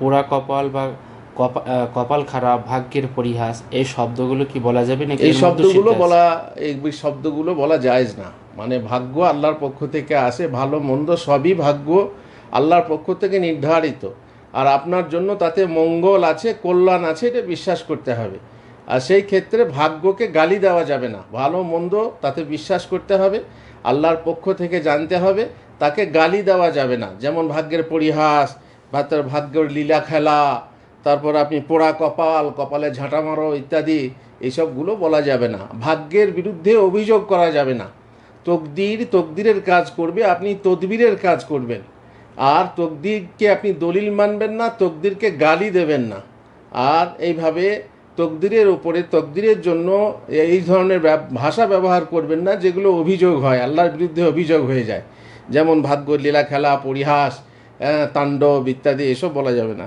পোড়া কপাল বা কপাল খারাপ, ভাগ্যের পরিহাস, এই শব্দগুলো কি বলা যাবে নাকি এই এর মধ্যে শব্দগুলো শিরক আছে? বলা এই শব্দগুলো বলা জায়েজ না। মানে ভাগ্য আল্লাহর পক্ষ থেকে আসে, ভালো মন্দ সবই ভাগ্য আল্লাহর পক্ষ থেকে নির্ধারিত। আর আপনার জন্য তাতে মঙ্গল আছে, কল্যাণ আছে, এটা বিশ্বাস করতে হবে। আর সেই ক্ষেত্রে ভাগ্যকে গালি দেওয়া যাবে না, ভালো মন্দ তাতে বিশ্বাস করতে হবে, আল্লাহর পক্ষ থেকে জানতে হবে, তাকে গালি দেওয়া যাবে না। যেমন ভাগ্যের পরিহাস বা তার ভাগ্যের লীলা খেলা, তারপর আপনি পোড়া কপাল, কপালে ঝাঁটা মারো ইত্যাদি, এইসবগুলো বলা যাবে না। ভাগ্যের বিরুদ্ধে অভিযোগ করা যাবে না। তকদিরের কাজ করবে, আপনি তদবিরের কাজ করবেন। আর তকদিরকে আপনি দলিল মানবেন না, তকদিরকে গালি দেবেন না। আর এইভাবে তকদিরের উপরে, তকদিরের জন্য এই ধরনের ভাষা ব্যবহার করবেন না যেগুলো অভিযোগ হয়, আল্লাহর বিরুদ্ধে অভিযোগ হয়ে যায়। যেমন ভাগ্য লীলা খেলা, পরিহাস, তাণ্ডব ইত্যাদি, এসব বলা যাবে না।